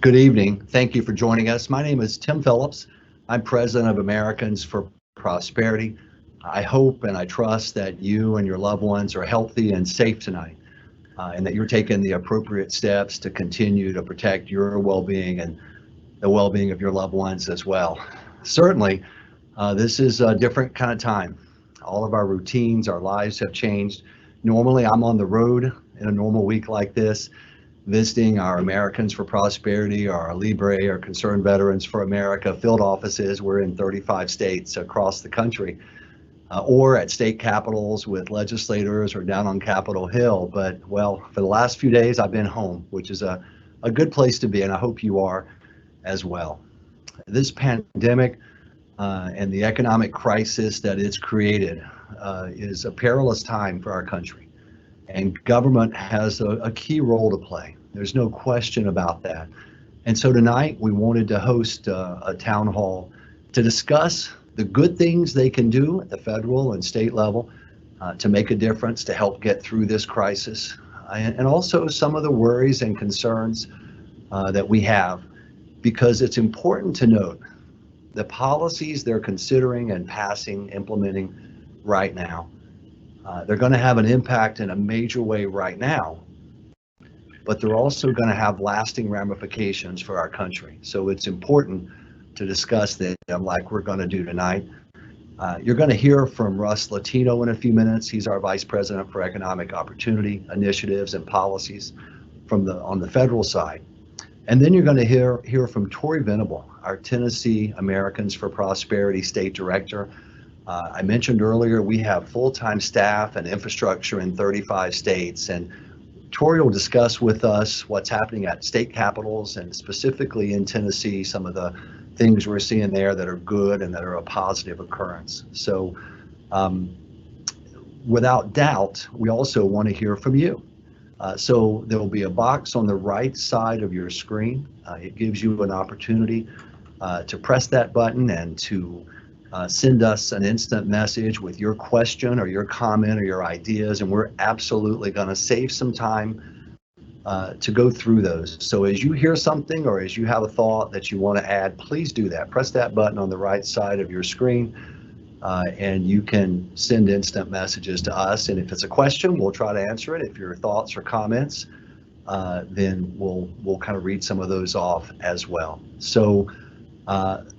Good evening. Thank you for joining us. My name is Tim Phillips. I'm president of Americans for Prosperity. I hope and I trust that you and your loved ones are healthy and safe tonight, and that you're taking the appropriate steps to continue to protect your well-being and the well-being of your loved ones as well. Certainly, this is a different kind of time. All of our routines, our lives have changed. Normally, I'm on the road in a normal week like this, visiting our Americans for Prosperity, our Libre, our Concerned Veterans for America field offices. We're in 35 states across the country, or at state capitals with legislators or down on Capitol Hill. But, well, for the last few days, I've been home, which is a good place to be, and I hope you are as well. This pandemic and the economic crisis that it's created is a perilous time for our country. And government has a key role to play. There's no question about that. And so tonight we wanted to host a town hall to discuss the good things they can do at the federal and state level to make a difference, to help get through this crisis, and also some of the worries and concerns that we have, because it's important to note the policies they're considering and passing, implementing right now. They're going to have an impact in a major way right now, but they're also going to have lasting ramifications for our country. So it's important to discuss them like we're going to do tonight. You're going to hear from Russ Latino in a few minutes. He's our Vice President for Economic Opportunity Initiatives and Policies on the federal side. And then you're going to hear from Tori Venable, our Tennessee Americans for Prosperity State Director. I mentioned earlier, we have full-time staff and infrastructure in 35 states, and Tori will discuss with us what's happening at state capitals and specifically in Tennessee, some of the things we're seeing there that are good and that are a positive occurrence. So without doubt, we also want to hear from you. So there will be a box on the right side of your screen. It gives you an opportunity to press that button and to send us an instant message with your question or your comment or your ideas, and we're absolutely going to save some time to go through those. So as you hear something or as you have a thought that you want to add, please do that. Press that button on the right side of your screen, and you can send instant messages to us. And if it's a question, we'll try to answer it. If your thoughts or comments, then we'll kind of read some of those off as well. So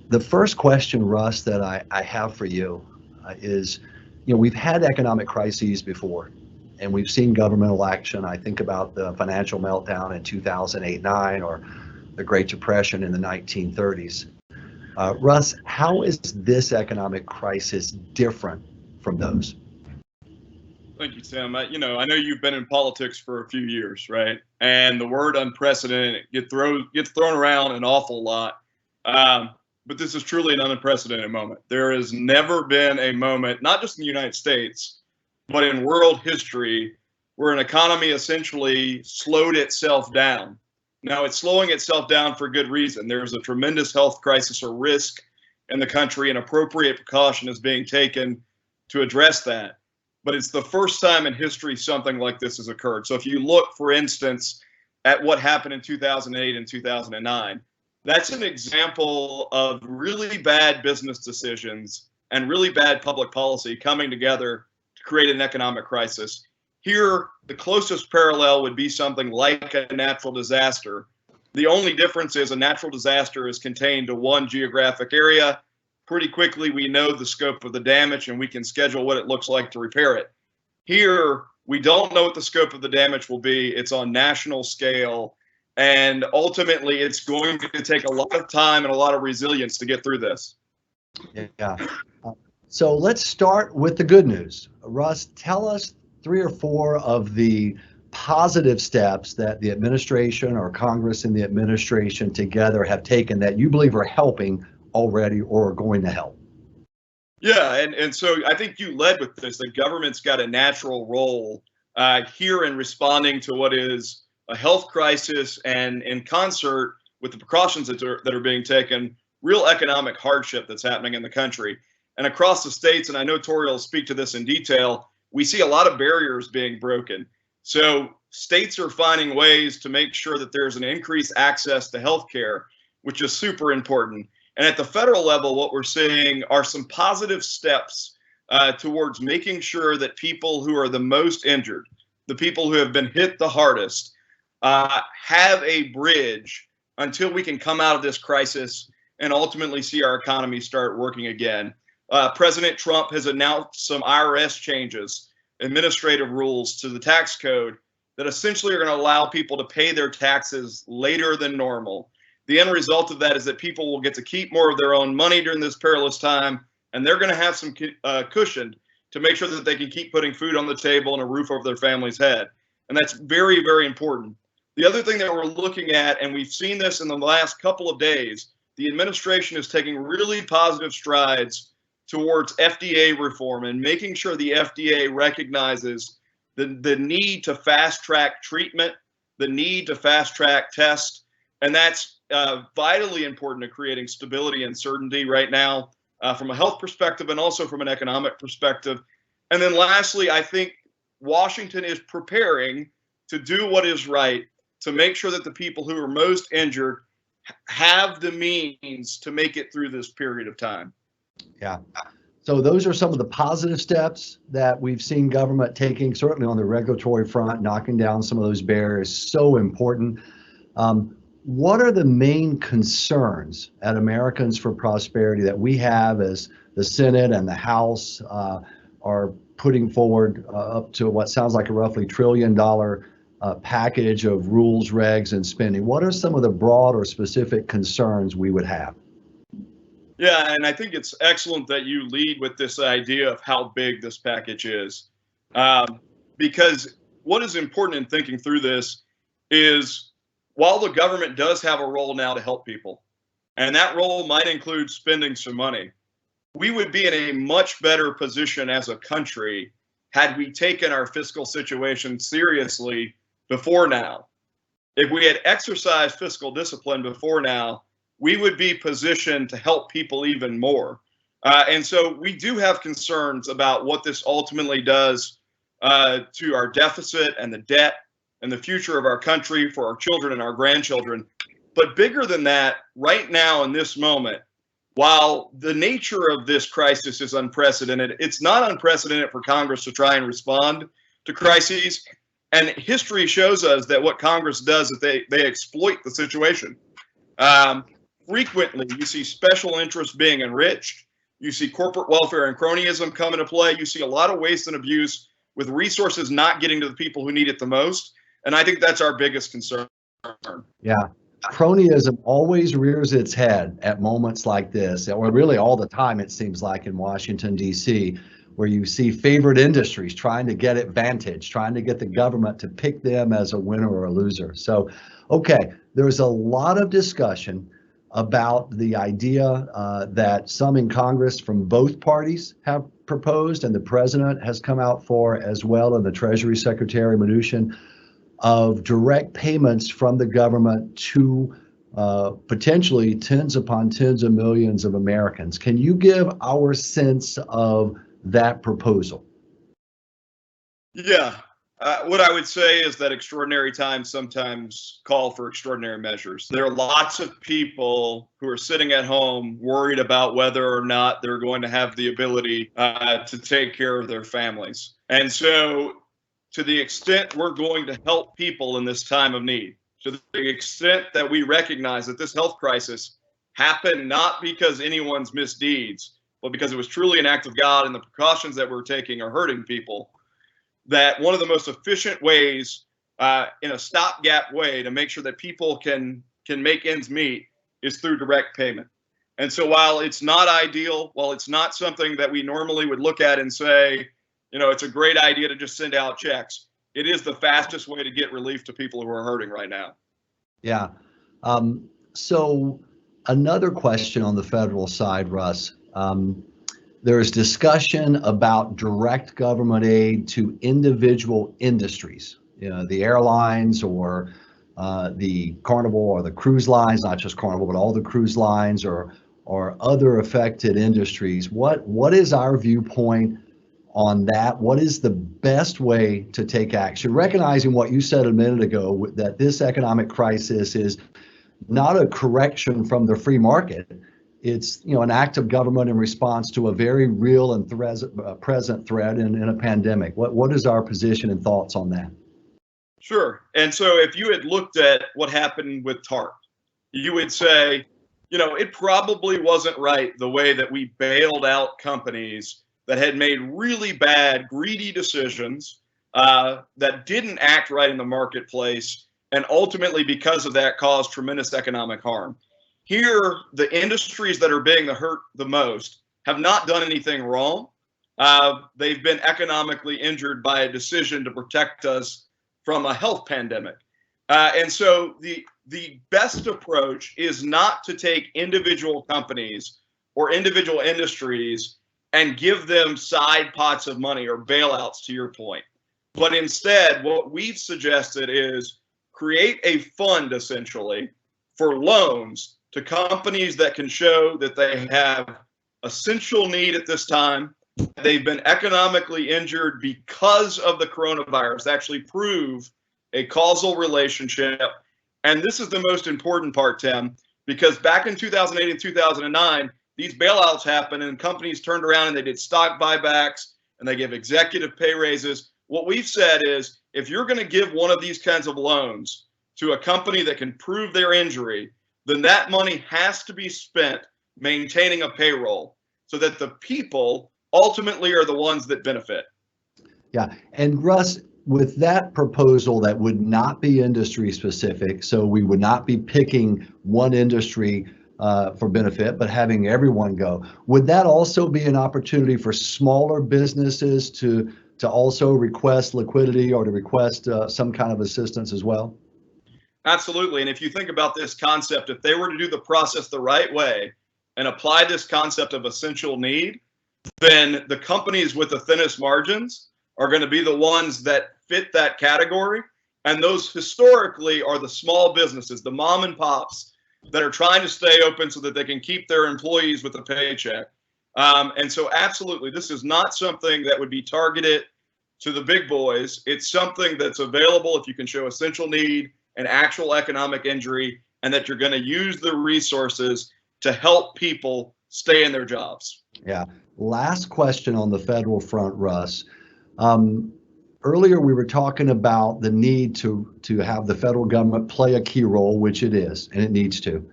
the first question, Russ, that I have for you is, we've had economic crises before, and we've seen governmental action. I think about the financial meltdown in 2008-9 or the Great Depression in the 1930s. Russ, how is this economic crisis different from those? Thank you, Tim. I know you've been in politics for a few years, right? And the word unprecedented gets thrown around an awful lot. But this is truly an unprecedented moment. There has never been a moment, not just in the United States, but in world history, where an economy essentially slowed itself down. Now, it's slowing itself down for good reason. There's a tremendous health crisis or risk in the country, and appropriate precaution is being taken to address that. But it's the first time in history something like this has occurred. So if you look, for instance, at what happened in 2008 and 2009, that's an example of really bad business decisions and really bad public policy coming together to create an economic crisis. Here, the closest parallel would be something like a natural disaster. The only difference is a natural disaster is contained to one geographic area. Pretty quickly, we know the scope of the damage and we can schedule what it looks like to repair it. Here, we don't know what the scope of the damage will be. It's on national scale. And ultimately, it's going to take a lot of time and a lot of resilience to get through this. Yeah. So let's start with the good news. Russ, tell us 3 or 4 of the positive steps that the administration or Congress and the administration together have taken that you believe are helping already or are going to help. Yeah, and so I think you led with this. The government's got a natural role here in responding to what is a health crisis, and in concert with the precautions that are being taken, real economic hardship that's happening in the country. And across the states, and I know Tori will speak to this in detail, we see a lot of barriers being broken. So states are finding ways to make sure that there's an increased access to health care, which is super important. And at the federal level, what we're seeing are some positive steps towards making sure that people who are the most injured, the people who have been hit the hardest, have a bridge until we can come out of this crisis and ultimately see our economy start working again. President Trump has announced some IRS changes, administrative rules to the tax code that essentially are going to allow people to pay their taxes later than normal. The end result of that is that people will get to keep more of their own money during this perilous time, and they're going to have some cushion to make sure that they can keep putting food on the table and a roof over their family's head. And that's very, very important. The other thing that we're looking at, and we've seen this in the last couple of days, the administration is taking really positive strides towards FDA reform and making sure the FDA recognizes the need to fast track treatment, the need to fast track tests. And that's vitally important to creating stability and certainty right now from a health perspective and also from an economic perspective. And then lastly, I think Washington is preparing to do what is right to make sure that the people who are most injured have the means to make it through this period of time. Yeah. So those are some of the positive steps that we've seen government taking, certainly on the regulatory front, knocking down some of those barriers, so important. What are the main concerns at Americans for Prosperity that we have as the Senate and the House are putting forward up to what sounds like a roughly $1 trillion package of rules, regs, and spending? What are some of the broad or specific concerns we would have? Yeah, and I think it's excellent that you lead with this idea of how big this package is. Because what is important in thinking through this is while the government does have a role now to help people, and that role might include spending some money, we would be in a much better position as a country had we taken our fiscal situation seriously before now. If we had exercised fiscal discipline before now, we would be positioned to help people even more. And so we do have concerns about what this ultimately does to our deficit and the debt and the future of our country for our children and our grandchildren. But bigger than that, right now in this moment, while the nature of this crisis is unprecedented, it's not unprecedented for Congress to try and respond to crises. And history shows us that what Congress does is they exploit the situation. Frequently, you see special interests being enriched. You see corporate welfare and cronyism come into play. You see a lot of waste and abuse with resources not getting to the people who need it the most. And I think that's our biggest concern. Yeah. Cronyism always rears its head at moments like this, or really all the time, it seems like, in Washington, D.C., where you see favored industries trying to get advantage, trying to get the government to pick them as a winner or a loser. So, okay, there's a lot of discussion about the idea that some in Congress from both parties have proposed, and the president has come out for as well, and the Treasury Secretary Mnuchin, of direct payments from the government to potentially tens upon tens of millions of Americans. Can you give our sense of that proposal? Yeah. What I would say is that extraordinary times sometimes call for extraordinary measures. There are lots of people who are sitting at home worried about whether or not they're going to have the ability to take care of their families. And so to the extent we're going to help people in this time of need, to the extent that we recognize that this health crisis happened not because anyone's misdeeds, but because it was truly an act of God and the precautions that we're taking are hurting people, that one of the most efficient ways in a stopgap way to make sure that people can make ends meet is through direct payment. And so while it's not ideal, while it's not something that we normally would look at and say, you know, it's a great idea to just send out checks, it is the fastest way to get relief to people who are hurting right now. Yeah. So another question on the federal side, Russ. There is discussion about direct government aid to individual industries, you know, the airlines or the Carnival or the cruise lines, not just Carnival, but all the cruise lines or other affected industries. What is our viewpoint on that? What is the best way to take action? Recognizing what you said a minute ago, that this economic crisis is not a correction from the free market. It's, an act of government in response to a very real and present threat in a pandemic. What is our position and thoughts on that? Sure. And so if you had looked at what happened with TARP, you would say, it probably wasn't right the way that we bailed out companies that had made really bad, greedy decisions that didn't act right in the marketplace, and ultimately, because of that, caused tremendous economic harm. Here, the industries that are being hurt the most have not done anything wrong. They've been economically injured by a decision to protect us from a health pandemic. And so the best approach is not to take individual companies or individual industries and give them side pots of money or bailouts, to your point. But instead, what we've suggested is create a fund, essentially, for loans to companies that can show that they have essential need at this time. They've been economically injured because of the coronavirus, actually prove a causal relationship. And this is the most important part, Tim, because back in 2008 and 2009, these bailouts happened and companies turned around and they did stock buybacks and they give executive pay raises. What we've said is, if you're going to give one of these kinds of loans to a company that can prove their injury, then that money has to be spent maintaining a payroll so that the people ultimately are the ones that benefit. Yeah. And Russ, with that proposal that would not be industry specific, so we would not be picking one industry for benefit, but having everyone go, would that also be an opportunity for smaller businesses to also request liquidity or to request some kind of assistance as well? Absolutely. And if you think about this concept, if they were to do the process the right way and apply this concept of essential need, then the companies with the thinnest margins are going to be the ones that fit that category. And those historically are the small businesses, the mom and pops that are trying to stay open so that they can keep their employees with a paycheck. And so absolutely, this is not something that would be targeted to the big boys. It's something that's available if you can show essential need and actual economic injury, and that you're going to use the resources to help people stay in their jobs. Yeah. Last question on the federal front, Russ. Earlier, we were talking about the need to have the federal government play a key role, which it is, and it needs to.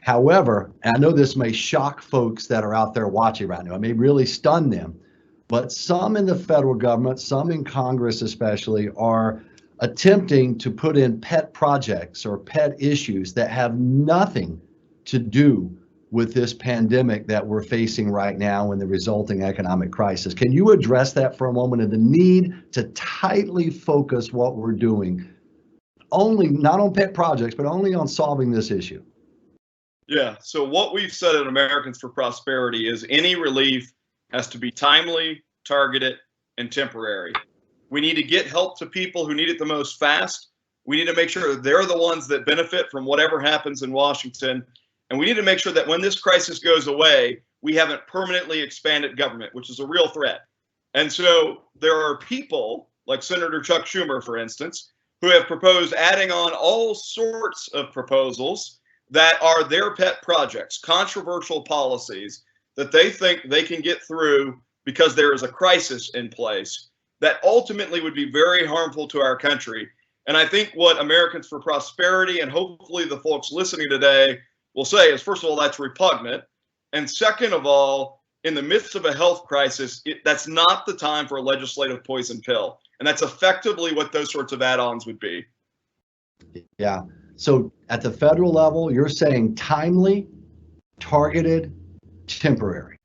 However, and I know this may shock folks that are out there watching right now, it may really stun them, but some in the federal government, some in Congress especially, are attempting to put in pet projects or pet issues that have nothing to do with this pandemic that we're facing right now and the resulting economic crisis. Can you address that for a moment, and the need to tightly focus what we're doing only, not on pet projects, but only on solving this issue? Yeah, so what we've said at Americans for Prosperity is any relief has to be timely, targeted, and temporary. We need to get help to people who need it the most fast. We need to make sure they're the ones that benefit from whatever happens in Washington. And we need to make sure that when this crisis goes away, we haven't permanently expanded government, which is a real threat. And so there are people like Senator Chuck Schumer, for instance, who have proposed adding on all sorts of proposals that are their pet projects, controversial policies that they think they can get through because there is a crisis in place that ultimately would be very harmful to our country. And I think what Americans for Prosperity and hopefully the folks listening today will say is, first of all, that's repugnant. And second of all, in the midst of a health crisis, that's not the time for a legislative poison pill. And that's effectively what those sorts of add-ons would be. Yeah. So at the federal level, you're saying timely, targeted, temporary.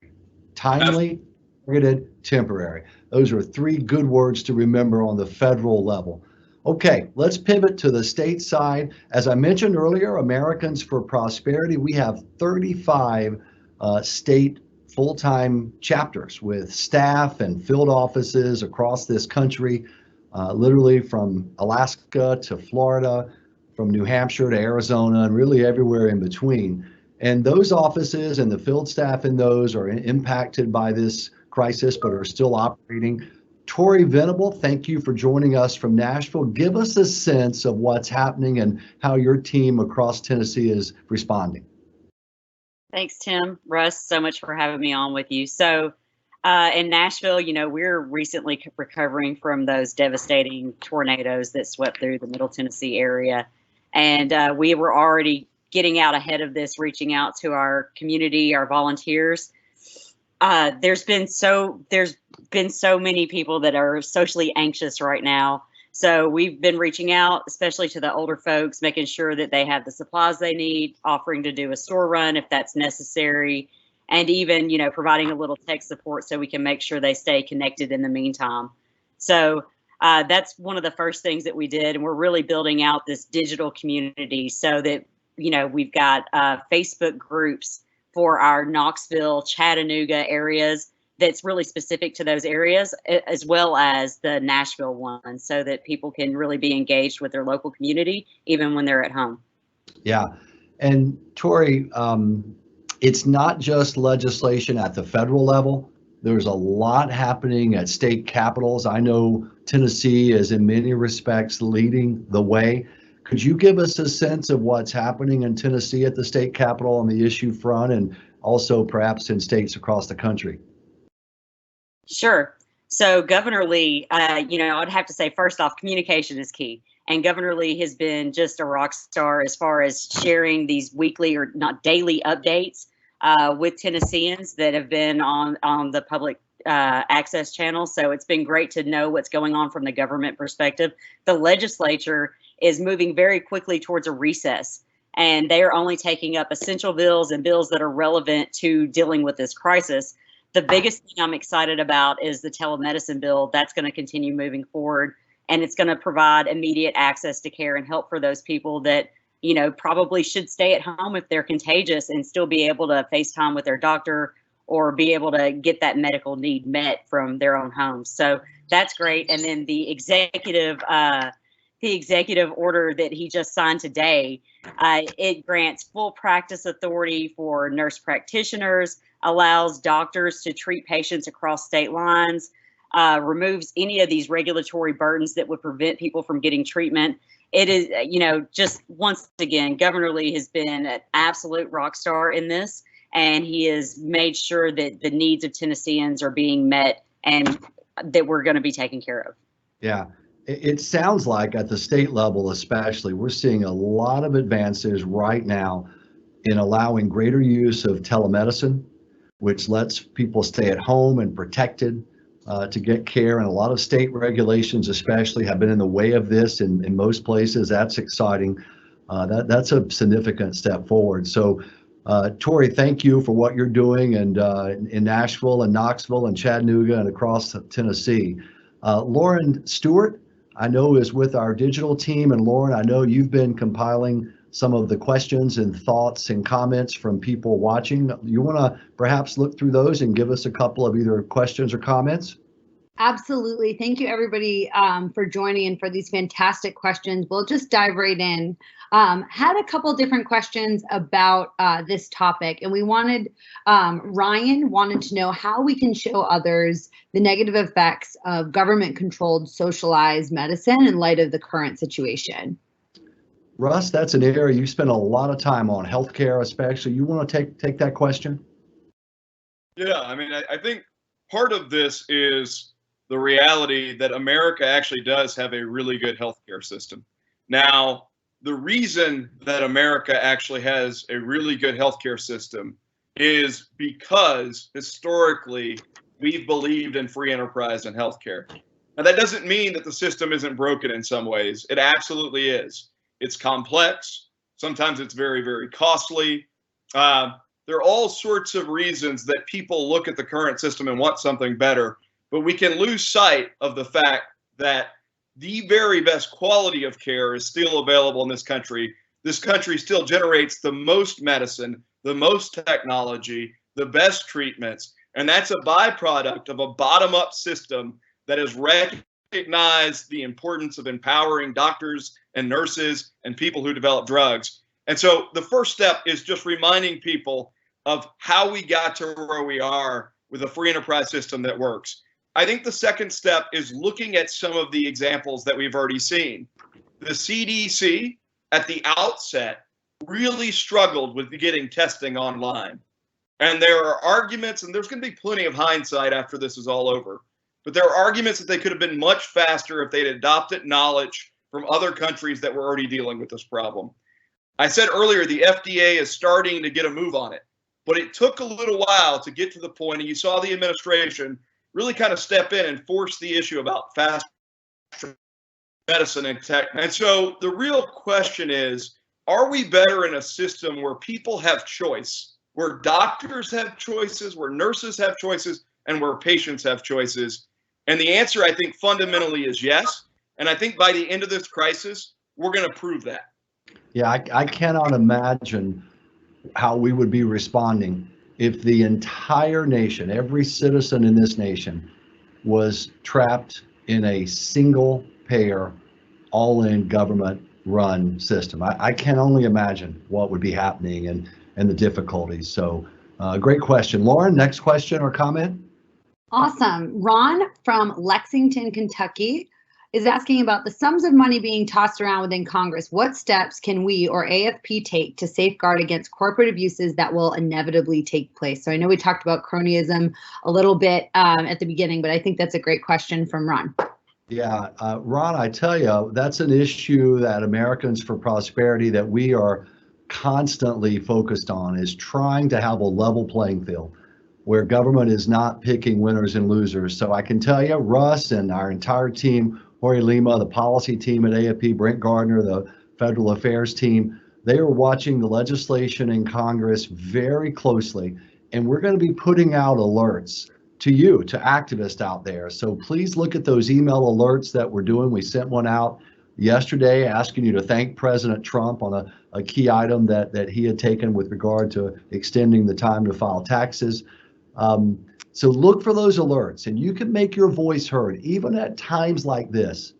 Timely, targeted, temporary. Those are three good words to remember on the federal level. Okay, let's pivot to the state side. As I mentioned earlier, Americans for Prosperity, we have 35 state full-time chapters with staff and field offices across this country, literally from Alaska to Florida, from New Hampshire to Arizona, and really everywhere in between. And those offices and the field staff in those are impacted by this crisis, but are still operating. Tori, Venable, thank you for joining us from Nashville. Give us a sense of what's happening and how your team across Tennessee is responding. Thanks, Tim. Russ, so much for having me on with you. So in Nashville, we're recently recovering from those devastating tornadoes that swept through the Middle Tennessee area. And we were already getting out ahead of this, reaching out to our community, our volunteers. There's been so many people that are socially anxious right now. So we've been reaching out, especially to the older folks, making sure that they have the supplies they need, offering to do a store run if that's necessary, and even, providing a little tech support so we can make sure they stay connected in the meantime. So that's one of the first things that we did. And we're really building out this digital community so that, we've got Facebook groups for our Knoxville, Chattanooga areas that's really specific to those areas, as well as the Nashville one, so that people can really be engaged with their local community, even when they're at home. Yeah. And Tori, it's not just legislation at the federal level. There's a lot happening at state capitals. I know Tennessee is in many respects leading the way. Could you give us a sense of what's happening in Tennessee at the state capitol on the issue front, and also perhaps in states across the country? Sure. So Governor Lee, I'd have to say, first off, communication is key. And Governor Lee has been just a rock star as far as sharing these weekly or not daily updates with Tennesseans that have been on the public access channel. So it's been great to know what's going on from the government perspective. The legislature is moving very quickly towards a recess, and they are only taking up essential bills and bills that are relevant to dealing with this crisis. The biggest thing I'm excited about is the telemedicine bill. That's going to continue moving forward, and it's going to provide immediate access to care and help for those people that, probably should stay at home if they're contagious and still be able to FaceTime with their doctor or be able to get that medical need met from their own homes. So that's great. And then the executive order that he just signed today, it grants full practice authority for nurse practitioners, allows doctors to treat patients across state lines, removes any of these regulatory burdens that would prevent people from getting treatment. It is, just once again, Governor Lee has been an absolute rock star in this, and he has made sure that the needs of Tennesseans are being met and that we're going to be taken care of. Yeah. It sounds like at the state level, especially, we're seeing a lot of advances right now in allowing greater use of telemedicine, which lets people stay at home and protected to get care. And a lot of state regulations especially have been in the way of this in most places. That's exciting. That's a significant step forward. So Tori, thank you for what you're doing and in Nashville and Knoxville and Chattanooga and across Tennessee. Lauren Stewart, I know, is with our digital team. And Lauren, I know you've been compiling some of the questions and thoughts and comments from people watching. You want to perhaps look through those and give us a couple of either questions or comments? Absolutely. Thank you, everybody, for joining and for these fantastic questions. We'll just dive right in. Had a couple different questions about this topic, and we wanted, Ryan wanted to know how we can show others the negative effects of government-controlled socialized medicine in light of the current situation. Russ, that's an area you spend a lot of time on, healthcare especially. You want to take that question? Yeah, I think part of this is the reality that America actually does have a really good healthcare system. Now, the reason that America actually has a really good healthcare system is because historically we've believed in free enterprise in healthcare. Now, that doesn't mean that the system isn't broken in some ways. It absolutely is. It's complex. Sometimes it's very, very costly. There are all sorts of reasons that people look at the current system and want something better, but we can lose sight of the fact that the very best quality of care is still available in this country. This country still generates the most medicine, the most technology, the best treatments, and that's a byproduct of a bottom-up system that has recognized the importance of empowering doctors and nurses and people who develop drugs. And so the first step is just reminding people of how we got to where we are with a free enterprise system that works. I think the second step is looking at some of the examples that we've already seen. The CDC at the outset really struggled with getting testing online. And there are arguments, and there's going to be plenty of hindsight after this is all over, but there are arguments that they could have been much faster if they'd adopted knowledge from other countries that were already dealing with this problem. I said earlier, the FDA is starting to get a move on it, but it took a little while to get to the point, and you saw the administration really kind of step in and force the issue about fast medicine and tech. And so the real question is, are we better in a system where people have choice, where doctors have choices, where nurses have choices, and where patients have choices? And the answer, I think, fundamentally is yes. And I think by the end of this crisis, we're going to prove that. Yeah, I cannot imagine how we would be responding if the entire nation, every citizen in this nation, was trapped in a single payer, all-in government-run system. I can only imagine what would be happening and the difficulties. So great question. Lauren, next question or comment? Awesome. Ron from Lexington, Kentucky is asking about the sums of money being tossed around within Congress. What steps can we or AFP take to safeguard against corporate abuses that will inevitably take place? So I know we talked about cronyism a little bit at the beginning, but I think that's a great question from Ron. Yeah, Ron, I tell you, that's an issue that Americans for Prosperity that we are constantly focused on, is trying to have a level playing field where government is not picking winners and losers. So I can tell you, Russ and our entire team, Tori Lima, the policy team at AFP, Brent Gardner, the federal affairs team, they are watching the legislation in Congress very closely. And we're going to be putting out alerts to you, to activists out there. So please look at those email alerts that we're doing. We sent one out yesterday asking you to thank President Trump on a key item that he had taken with regard to extending the time to file taxes. So look for those alerts, and you can make your voice heard. Even at times like this,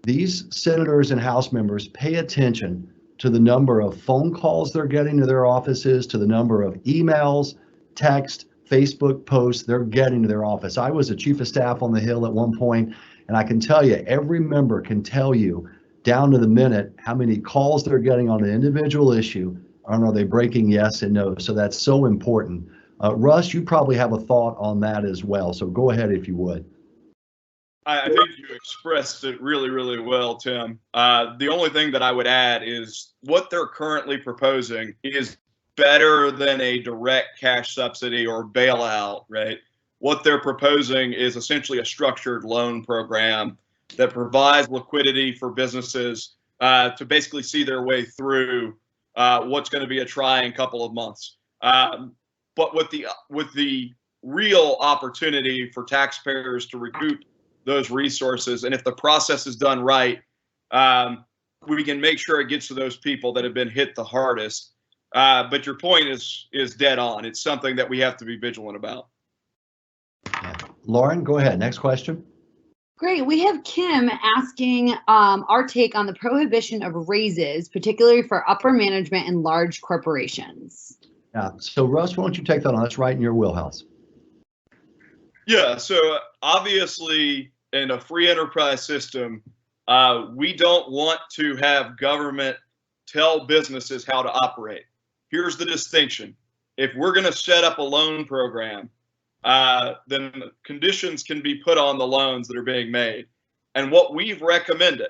these senators and House members pay attention to the number of phone calls they're getting to their offices, to the number of emails, text, Facebook posts they're getting to their office. I was a chief of staff on the Hill at one point, and I can tell you, every member can tell you down to the minute how many calls they're getting on an individual issue, and are they breaking yes and no. So that's so important. Russ, you probably have a thought on that as well, so go ahead if you would. I think you expressed it really, really well, Tim. The only thing that I would add is what they're currently proposing is better than a direct cash subsidy or bailout, right? What they're proposing is essentially a structured loan program that provides liquidity for businesses to basically see their way through what's going to be a trying couple of months. But with the real opportunity for taxpayers to recoup those resources, and if the process is done right, we can make sure it gets to those people that have been hit the hardest. But your point is dead on. It's something that we have to be vigilant about. Yeah. Lauren, go ahead. Next question. Great. We have Kim asking our take on the prohibition of raises, particularly for upper management in large corporations. Yeah. So Russ, why don't you take that on? That's right in your wheelhouse. Yeah. So obviously, in a free enterprise system, we don't want to have government tell businesses how to operate. Here's the distinction. If we're going to set up a loan program, then conditions can be put on the loans that are being made. And what we've recommended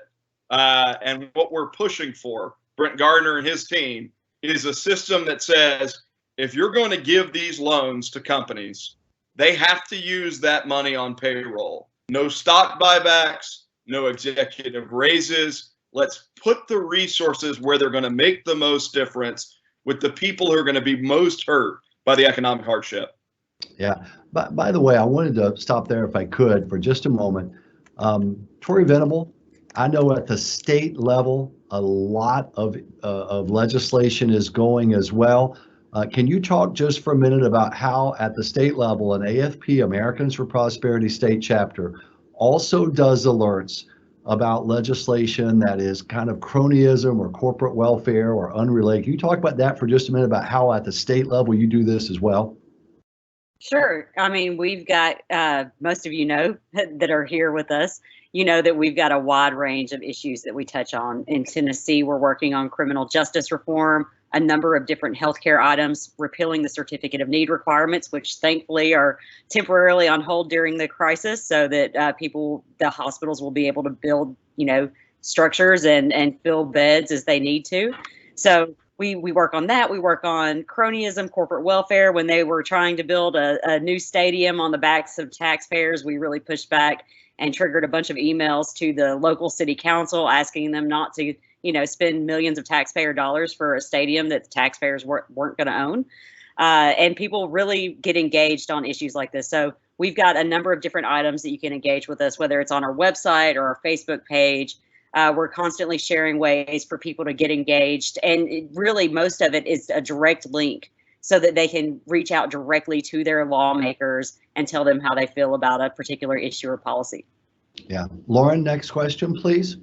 and what we're pushing for, Brent Gardner and his team, is a system that says, if you're going to give these loans to companies, they have to use that money on payroll. No stock buybacks, no executive raises. Let's put the resources where they're going to make the most difference with the people who are going to be most hurt by the economic hardship. Yeah. By the way, I wanted to stop there if I could for just a moment. Tori Venable, I know at the state level, a lot of legislation is going as well. Can you talk just for a minute about how at the state level, an AFP, Americans for Prosperity state chapter, also does alerts about legislation that is kind of cronyism or corporate welfare or unrelated? Can you talk about that for just a minute, about how at the state level you do this as well? Sure. I mean, we've got, most of you know that are here with us, you know that we've got a wide range of issues that we touch on. In Tennessee, we're working on criminal justice reform, a number of different healthcare items, repealing the certificate of need requirements, which thankfully are temporarily on hold during the crisis so that the hospitals will be able to build, structures and fill beds as they need to. So we work on that. We work on cronyism, corporate welfare. When they were trying to build a new stadium on the backs of taxpayers, we really pushed back and triggered a bunch of emails to the local city council asking them not to, spend millions of taxpayer dollars for a stadium that the taxpayers weren't going to own. And people really get engaged on issues like this. So we've got a number of different items that you can engage with us, whether it's on our website or our Facebook page. We're constantly sharing ways for people to get engaged. And really, most of it is a direct link so that they can reach out directly to their lawmakers and tell them how they feel about a particular issue or policy. Yeah. Lauren, next question, please.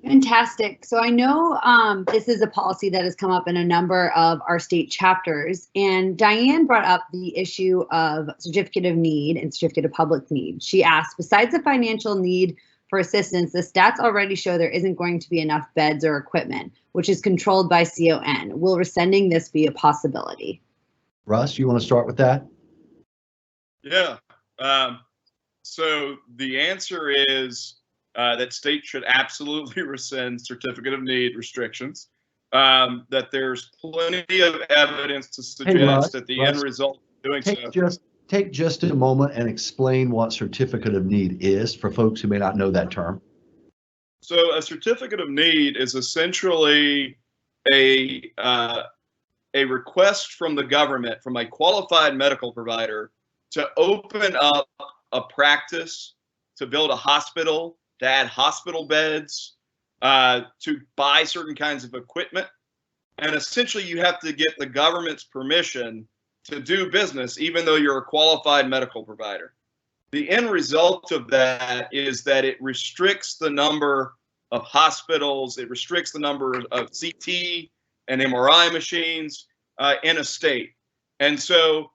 Fantastic. So I know this is a policy that has come up in a number of our state chapters, and Diane brought up the issue of certificate of need and certificate of public need. She asked, besides the financial need for assistance, the stats already show there isn't going to be enough beds or equipment, which is controlled by CON. Will rescinding this be a possibility? Russ, you want to start with that? Yeah. So the answer is that states should absolutely rescind certificate of need restrictions. That there's plenty of evidence to suggest that the end result of doing so. Take just a moment and explain what certificate of need is for folks who may not know that term. So a certificate of need is essentially a request from the government, from a qualified medical provider, to open up a practice, to build a hospital, to add hospital beds, to buy certain kinds of equipment. And essentially you have to get the government's permission to do business, even though you're a qualified medical provider. The end result of that is that it restricts the number of hospitals, it restricts the number of CT and MRI machines in a state. And so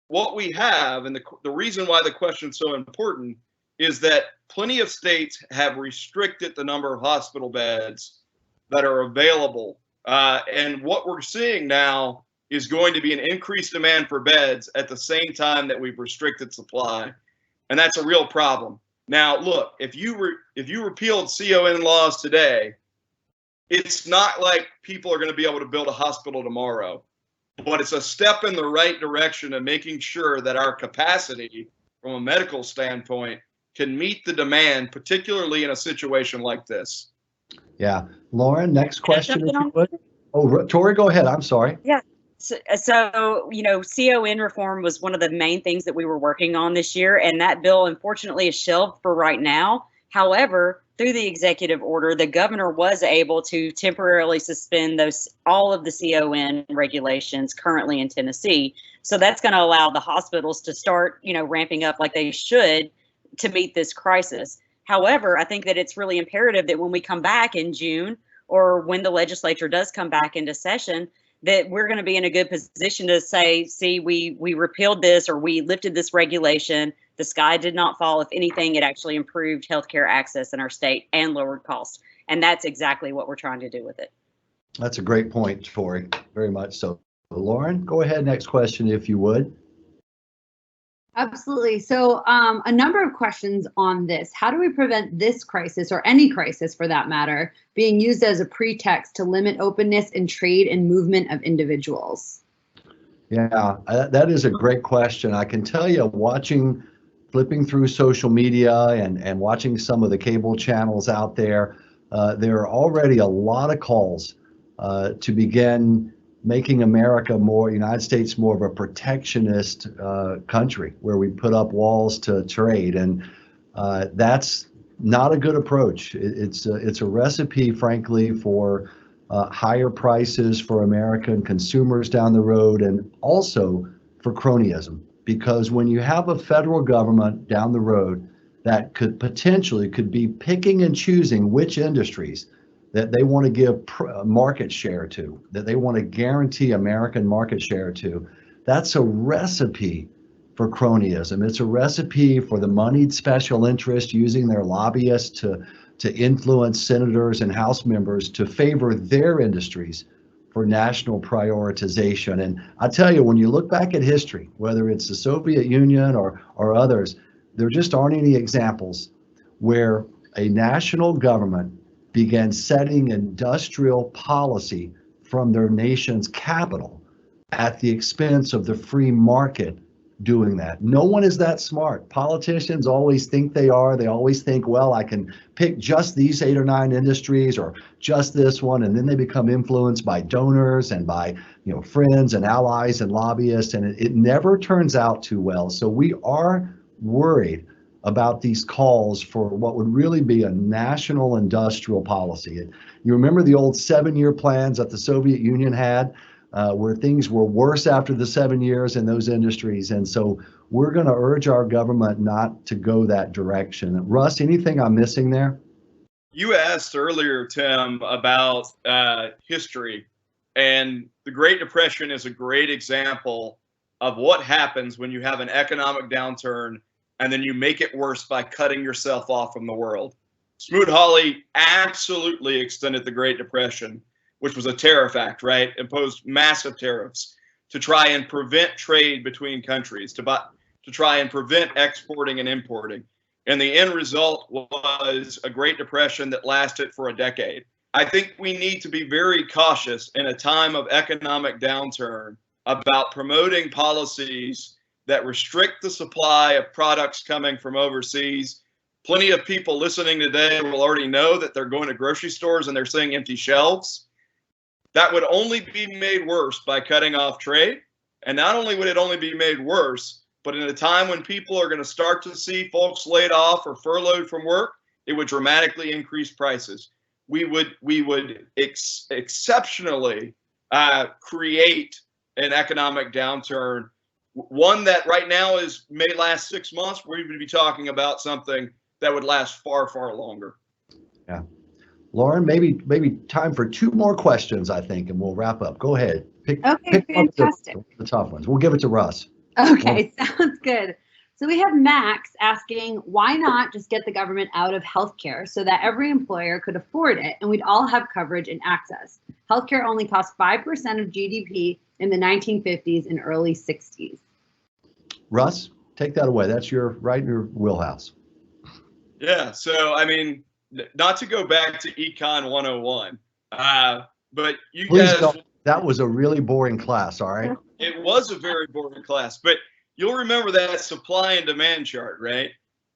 what we have, and the reason why the question is so important, is that plenty of states have restricted the number of hospital beds that are available. And what we're seeing now is going to be an increased demand for beds at the same time that we've restricted supply. And that's a real problem. Now, look, if you repealed CON laws today, it's not like people are going to be able to build a hospital tomorrow, but it's a step in the right direction of making sure that our capacity from a medical standpoint can meet the demand, particularly in a situation like this. Yeah. Lauren, next question, if you would. Oh, Tori, go ahead. I'm sorry. Yeah. So, CON reform was one of the main things that we were working on this year, and that bill, unfortunately, is shelved for right now. However, through the executive order, the governor was able to temporarily suspend all of the CON regulations currently in Tennessee. So that's going to allow the hospitals to start, ramping up like they should to meet this crisis. However, I think that it's really imperative that when we come back in June, or when the legislature does come back into session, that we're going to be in a good position to say, see, we repealed this, or we lifted this regulation. The sky did not fall. If anything, it actually improved healthcare access in our state and lowered costs. And that's exactly what we're trying to do with it. That's a great point, Tori. Very much so. Lauren, go ahead. Next question, if you would. Absolutely. So a number of questions on this. How do we prevent this crisis, or any crisis for that matter, being used as a pretext to limit openness in trade and movement of individuals? Yeah, that is a great question. I can tell you, flipping through social media and watching some of the cable channels out there, there are already a lot of calls to begin making United States more of a protectionist country, where we put up walls to trade. And that's not a good approach. It's a recipe, frankly, for higher prices for American consumers down the road, and also for cronyism. Because when you have a federal government down the road that could be picking and choosing which industries that they want to give market share to, that they want to guarantee American market share to, that's a recipe for cronyism. It's a recipe for the moneyed special interest using their lobbyists to influence senators and House members to favor their industries for national prioritization. And I tell you, when you look back at history, whether it's the Soviet Union or others, there just aren't any examples where a national government began setting industrial policy from their nation's capital at the expense of the free market doing that. No one is that smart. Politicians always think they are. They always think, well, I can pick just these 8 or 9 industries or just this one, and then they become influenced by donors and by friends and allies and lobbyists, and it never turns out too well. So we are worried about these calls for what would really be a national industrial policy. You remember the old 7-year plans that the Soviet Union had, where things were worse after the 7 years in those industries. And so we're going to urge our government not to go that direction. Russ, anything I'm missing there? You asked earlier, Tim, about history, and the Great Depression is a great example of what happens when you have an economic downturn and then you make it worse by cutting yourself off from the world. Smoot-Hawley absolutely extended the Great Depression, which was a tariff act, right? Imposed massive tariffs to try and prevent trade between countries, to try and prevent exporting and importing. And the end result was a Great Depression that lasted for a decade. I think we need to be very cautious in a time of economic downturn about promoting policies that restrict the supply of products coming from overseas. Plenty of people listening today will already know that they're going to grocery stores and they're seeing empty shelves. That would only be made worse by cutting off trade. And not only would it only be made worse, but in a time when people are going to start to see folks laid off or furloughed from work, it would dramatically increase prices. We would exceptionally create an economic downturn, one that right now may last 6 months. We would be talking about something that would last far, far longer. Yeah. Lauren, maybe time for 2 more questions, I think, and we'll wrap up. Go ahead. Pick Fantastic. The tough ones. We'll give it to Russ. Okay, sounds good. So we have Max asking, why not just get the government out of healthcare so that every employer could afford it and we'd all have coverage and access? Healthcare only cost 5% of GDP in the 1950s and early 60s. Russ, take that away. That's right in your wheelhouse. Yeah, so I mean, not to go back to Econ 101, but you Please guys. don't. That was a really boring class, all right? It was a very boring class, but you'll remember that supply and demand chart, right?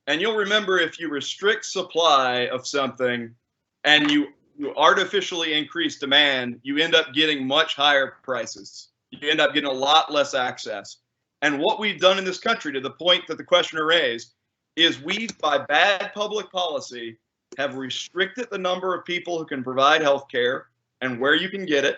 And you'll remember if you restrict supply of something and you artificially increase demand, you end up getting much higher prices. You end up getting a lot less access. And what we've done in this country, to the point that the questioner raised, is we, by bad public policy, have restricted the number of people who can provide health care and where you can get it.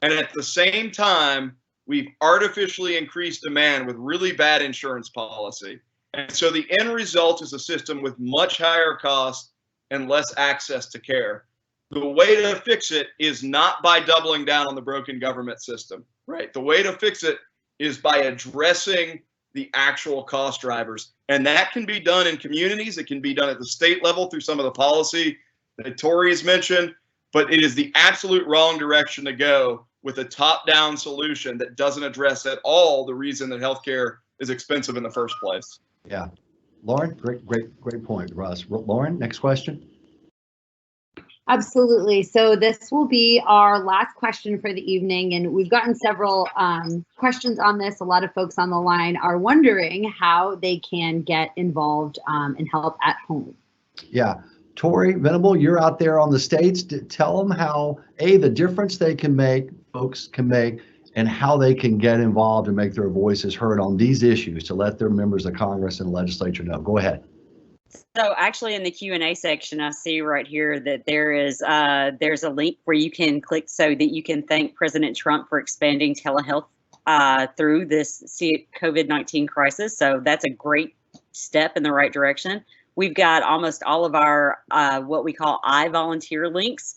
And at the same time, we've artificially increased demand with really bad insurance policy. And so the end result is a system with much higher costs and less access to care. The way to fix it is not by doubling down on the broken government system, right? The way to fix it is by addressing the actual cost drivers. And that can be done in communities. It can be done at the state level through some of the policy that Tori has mentioned, but it is the absolute wrong direction to go with a top-down solution that doesn't address at all the reason that healthcare is expensive in the first place. Yeah. Lauren, great point, Russ. Lauren, next question. Absolutely. So this will be our last question for the evening, and we've gotten several questions on this. A lot of folks on the line are wondering how they can get involved and help at home. Yeah. Tori, Venable, you're out there on the states. Tell them how, the difference folks can make, and how they can get involved and make their voices heard on these issues to let their members of Congress and legislature know. Go ahead. So actually in the Q&A section, I see right here that there's a link where you can click so that you can thank President Trump for expanding telehealth through this COVID-19 crisis. So that's a great step in the right direction. We've got almost all of our what we call I Volunteer links.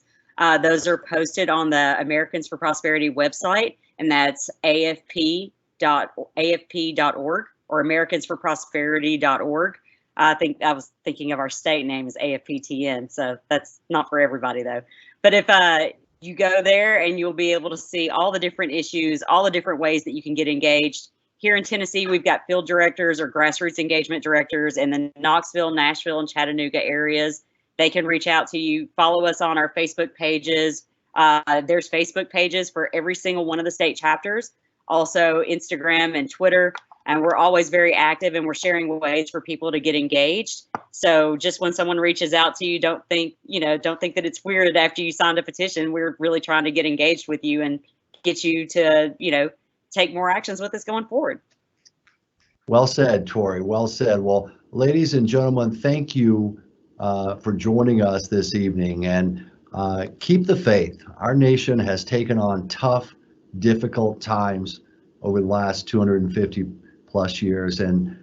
Those are posted on the Americans for Prosperity website, and that's afp.org. or americansforprosperity.org. I think I was thinking of our state name as AFPTN, so that's not for everybody though. But if you go there, and you'll be able to see all the different issues, all the different ways that you can get engaged. Here in Tennessee, we've got field directors or grassroots engagement directors in the Knoxville, Nashville, and Chattanooga areas. They can reach out to you. Follow us on our Facebook pages. There's Facebook pages for every single one of the state chapters, also Instagram and Twitter. And we're always very active, and we're sharing ways for people to get engaged. So just when someone reaches out to you, don't think that it's weird after you signed a petition. We're really trying to get engaged with you and get you to, take more actions with us going forward. Well said, Tori. Well said. Well, ladies and gentlemen, thank you for joining us this evening, and keep the faith. Our nation has taken on tough, difficult times over the last 250 plus years, and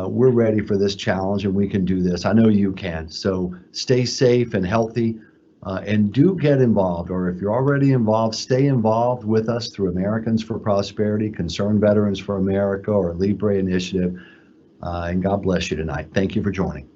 we're ready for this challenge, and we can do this. I know you can. So stay safe and healthy, and do get involved, or if you're already involved, stay involved with us through Americans for Prosperity, Concerned Veterans for America, or Libre Initiative. And God bless you tonight. Thank you for joining.